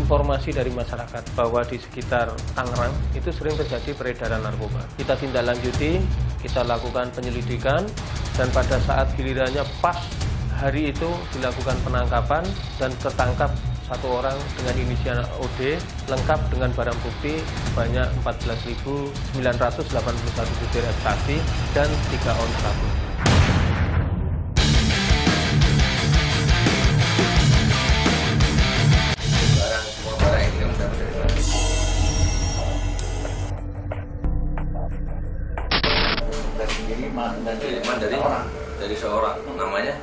informasi dari masyarakat bahwa di sekitar Tangerang itu sering terjadi peredaran narkoba. Kita tindak lanjuti, kita lakukan penyelidikan, dan pada saat gilirannya pas hari itu dilakukan penangkapan dan tertangkap satu orang dengan inisial OD lengkap dengan barang bukti sebanyak 14.981 butir ekstasi dan 3 on sabu. Dari seorang namanya.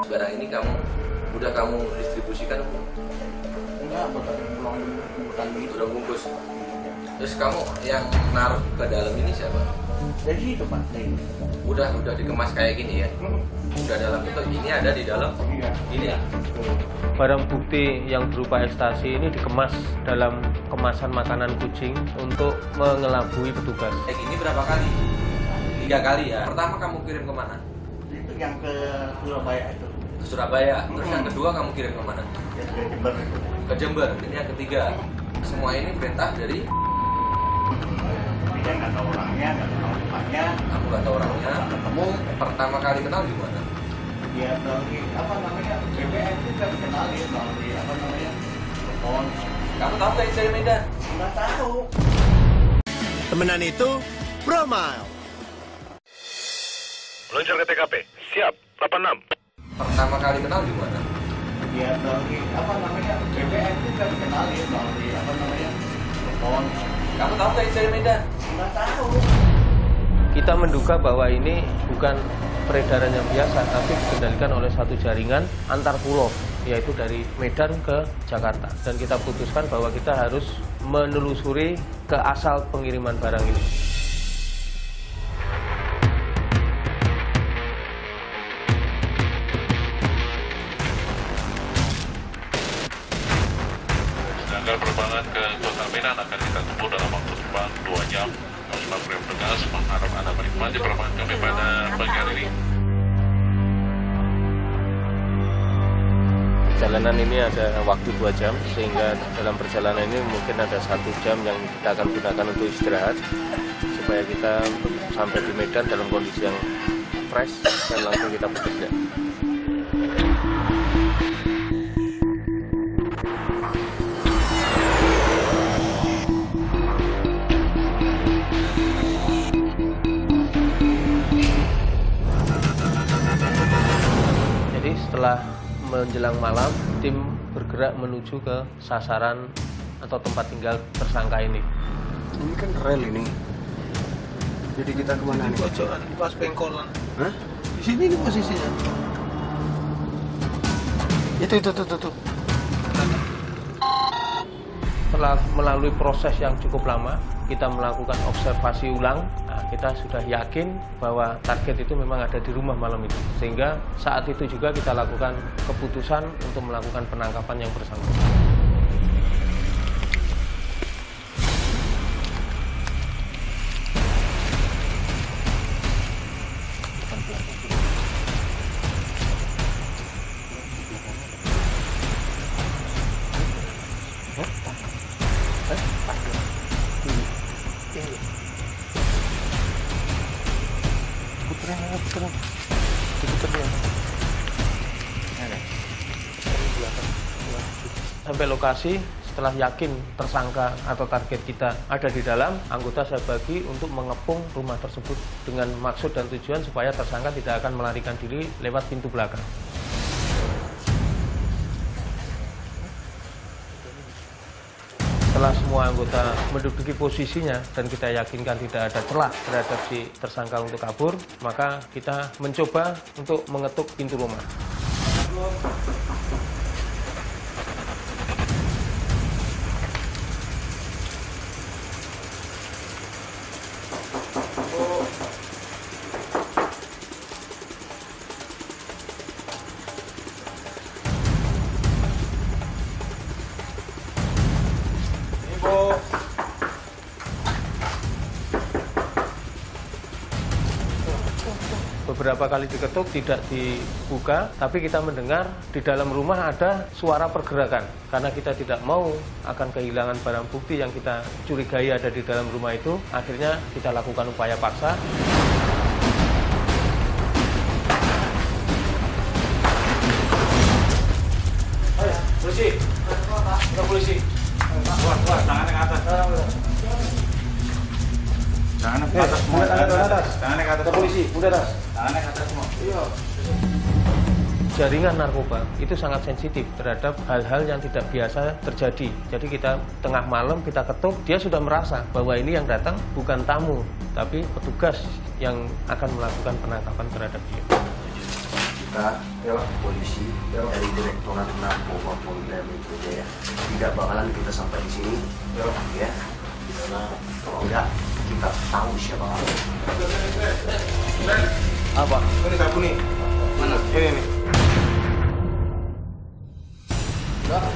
Barang ini udah kamu distribusikan? Enggak, bukan begitu. Udah bungkus. Terus kamu yang naruh ke dalam ini siapa? Jadi itu Pak. Udah dikemas kayak gini ya? Udah dalam itu, ini ada di dalam? Iya. Ini ya? Barang bukti yang berupa ekstasi ini dikemas dalam kemasan makanan kucing untuk mengelabui petugas. Kayak gini berapa kali? 3 kali ya? Pertama kamu kirim kemana? Itu yang ke Surabaya itu. Ke Surabaya. Terus yang kedua kamu kirim kemana? Ke Jember itu. Ke Jember. Ini yang ketiga. Semua ini perintah dari? Dia nggak tahu orangnya, nggak tahu tempatnya. Aku nggak tahu orangnya. Ketemu. Pertama kali kenal di mana? Dia melalui apa namanya BBM itu kan kenalin melalui apa namanya telepon. Kamu tahu nggak dari Medan? Nggak tahu. Temenan itu Promile. Meluncur ke TKP. Siap, 86. Pertama kali kenal di mana? Dia melalui apa namanya BBM itu kan kenalin melalui apa namanya telepon. Kamu tahu nggak dari Medan? Nggak tahu. Kita menduga bahwa ini bukan peredaran yang biasa, tapi dikendalikan oleh satu jaringan antar pulau, yaitu dari Medan ke Jakarta. Dan kita putuskan bahwa kita harus menelusuri ke asal pengiriman barang ini. Sedangkan penerbangan ke Kota Medan akan kita tempuh dalam waktu terbang 2 jam. Kami bertugas mengharap Anda menikmati penerbangan kami pada pagi hari ini. Perjalanan ini ada waktu 2 jam, sehingga dalam perjalanan ini mungkin ada 1 jam yang kita akan gunakan untuk istirahat, supaya kita sampai di Medan dalam kondisi yang fresh dan langsung kita bekerja. Jadi setelah menjelang malam, tim bergerak menuju ke sasaran atau tempat tinggal tersangka ini. Ini kan rel ini. Jadi kita kemana nih? Pojokan, pas pengkolan. Hah? Di sini nih posisinya. Itu. Setelah melalui proses yang cukup lama, kita melakukan observasi ulang. Nah, kita sudah yakin bahwa target itu memang ada di rumah malam itu. Sehingga saat itu juga kita lakukan keputusan untuk melakukan penangkapan yang bersangkutan. Sampai lokasi, setelah yakin tersangka atau target kita ada di dalam, anggota saya bagi untuk mengepung rumah tersebut dengan maksud dan tujuan supaya tersangka tidak akan melarikan diri lewat pintu belakang. Setelah semua anggota menduduki posisinya dan kita yakinkan tidak ada celah terhadap si tersangka untuk kabur, maka kita mencoba untuk mengetuk pintu rumah. beberapa kali diketuk tidak dibuka, tapi kita mendengar di dalam rumah ada suara pergerakan. Karena kita tidak mau akan kehilangan barang bukti yang kita curigai ada di dalam rumah itu, akhirnya kita lakukan upaya paksa. Polisi, ke polisi. Wah, tangannya ke atas. Tangannya ke atas semua. Tangannya ke atas. Ke polisi, udah dah. Tangannya ke atas semua. Iya. Jaringan narkoba itu sangat sensitif terhadap hal-hal yang tidak biasa terjadi. Jadi kita tengah malam kita ketuk, dia sudah merasa bahwa ini yang datang bukan tamu, tapi petugas yang akan melakukan penangkapan terhadap dia. Kita polisi dari Direktorat Narkoba Polda Metro Jaya tidak bakalan kita sampai di sini ya, karena kalau enggak kita tahu siapa orang. Apa? Ini sabu nih. Mana? Ini nih.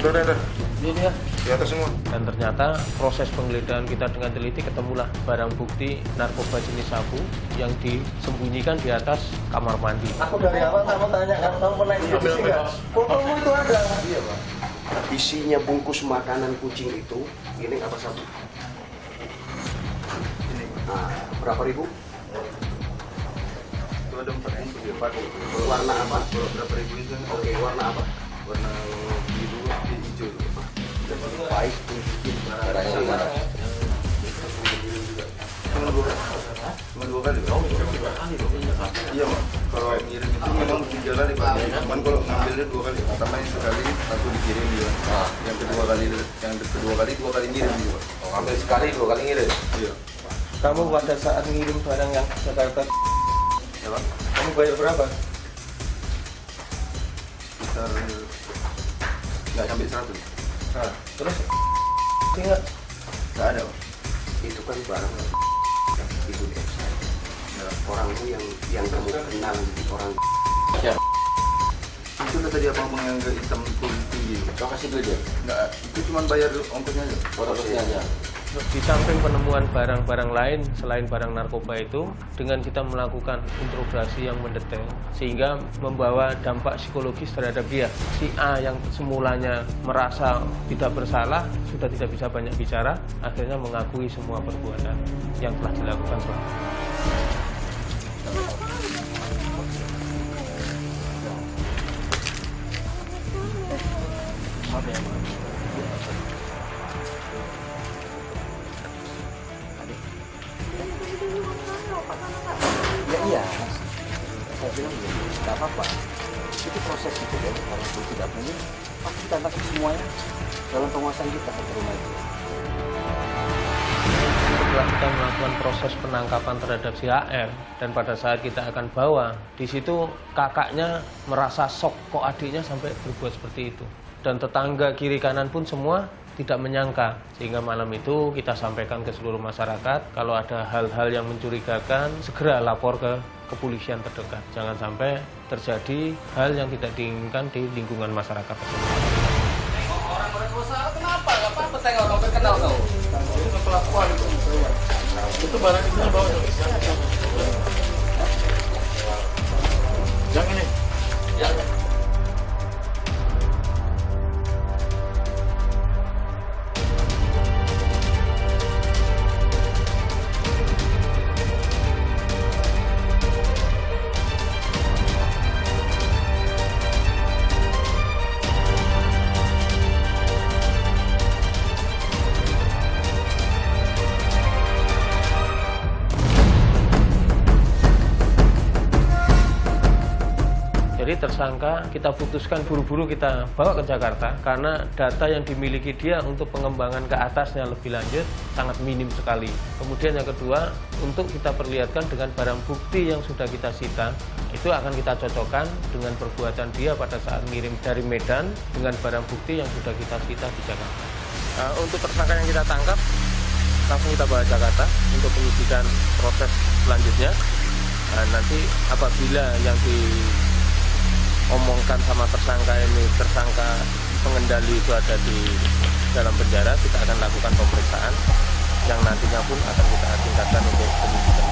Udah. Ini dia. Di atas semua. Dan ternyata proses penggeledahan kita dengan teliti ketemulah barang bukti narkoba jenis sabu yang disembunyikan di atas kamar mandi. Aku dari awal kamu tanya kan, kamu pernah ikut sih nggak? Fotomu itu ada. Iya, Pak. Isinya bungkus makanan kucing itu, ini apa sabu? Ini. Nah, berapa ribu? Itu ada 4.000. Warna apa? Berapa ribu itu? Oke, warna apa? Warna biru, hijau. Baik, tunjukin barangnya mana? Cuma 2 kali. Iya, Pak. Kalau ngirim itu memang 3 kali, Pak. Cuman kalau ngambilnya 2 kali. Pertama yang sekali, satu dikirim juga. Yang kedua kali 2 kali ngirim juga. Oh, ambil sekali 2 kali ngirim. Iya. Kamu pada saat ngirim barang yang ke Jakarta, Ya, Pak. kamu bayar berapa? Sekitar nggak sampai 100. Nah, terus ingat Nggak ada, Pak. Itu kan barang itu deh. Orangmu yang kamu kenal orang. Itu udah tadi abang yang agak hitam kulit tinggi. Kau kasih duit ya? Nggak, itu cuma bayar ongkosnya aja. Ongkosnya aja. di samping penemuan barang-barang lain selain barang narkoba itu, dengan kita melakukan interogasi yang mendetail sehingga membawa dampak psikologis terhadap dia. Si A yang semulanya merasa tidak bersalah, sudah tidak bisa banyak bicara, akhirnya mengakui semua perbuatan yang telah dilakukan selama ini. Ya iya, saya bilang begini, nggak apa-apa. Itu proses itu ya, kalau itu tidak punya, pasti kita tangkap semuanya dalam penguasaan kita ke rumah itu. Setelah kita melakukan proses penangkapan terhadap si HR dan pada saat kita akan bawa, di situ kakaknya merasa shock kok adiknya sampai berbuat seperti itu. Dan tetangga kiri kanan pun semua tidak menyangka, sehingga malam itu kita sampaikan ke seluruh masyarakat kalau ada hal-hal yang mencurigakan segera lapor ke kepolisian terdekat, jangan sampai terjadi hal yang tidak diinginkan di lingkungan masyarakat tersebut. Tengok orang berusaha kenapa? Gak apa-apa tengok kamu kenal kau. Itu kelakuan itu. Itu barang itu bawa. Yang ini. Ya. Jadi tersangka kita putuskan buru-buru kita bawa ke Jakarta karena data yang dimiliki dia untuk pengembangan ke atasnya lebih lanjut sangat minim sekali. Kemudian yang kedua, untuk kita perlihatkan dengan barang bukti yang sudah kita sita, itu akan kita cocokkan dengan perbuatan dia pada saat ngirim dari Medan dengan barang bukti yang sudah kita sita di Jakarta. Nah, untuk tersangka yang kita tangkap, langsung kita bawa Jakarta untuk penyidikan proses selanjutnya. Nah, nanti apabila yang omongkan sama tersangka ini, tersangka pengendali itu ada di dalam penjara, kita akan lakukan pemeriksaan yang nantinya pun akan kita tingkatkan untuk penyidikan.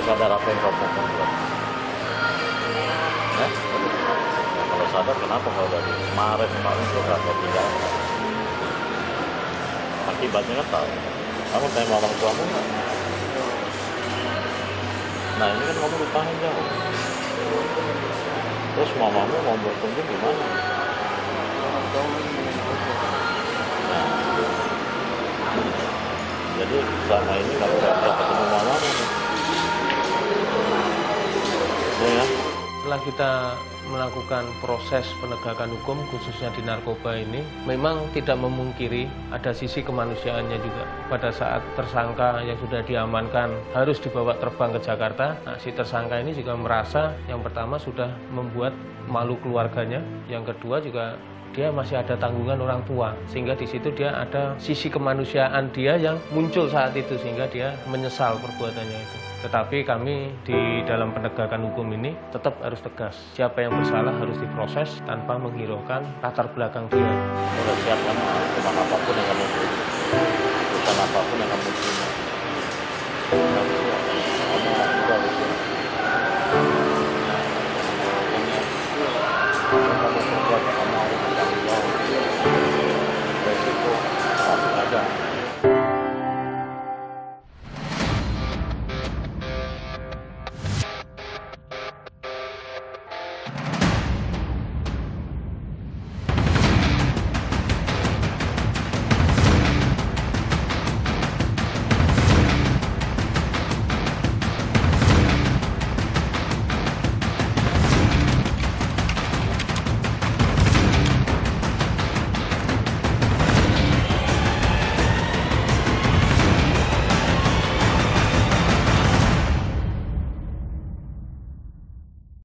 sadar apa yang kamu perbuat? Ya, kalau sadar kenapa kalau dari kemarin itu kenapa tidak? Akibatnya kan tahu. Kamu tanya orang tuamu nggak? Nah ini kan kamu ditahan jauh. Terus mamamu mau berkunjung gimana? Nah, jadi selama ini nggak bisa ketemu mamamu. Ya. Setelah kita melakukan proses penegakan hukum khususnya di narkoba ini, memang tidak memungkiri ada sisi kemanusiaannya juga. Pada saat tersangka yang sudah diamankan harus dibawa terbang ke Jakarta, nah, si tersangka ini juga merasa yang pertama sudah membuat malu keluarganya, yang kedua juga dia masih ada tanggungan orang tua, sehingga di situ dia ada sisi kemanusiaan dia yang muncul saat itu, sehingga dia menyesal perbuatannya itu. Tetapi kami di dalam penegakan hukum ini tetap harus tegas. Siapa yang bersalah harus diproses tanpa menghiraukan latar belakang dia. Udah siap kan dengan apapun yang kamu beri, urusan apapun yang kamu terima. Kamu harus siap. Kamu perbuat, kamu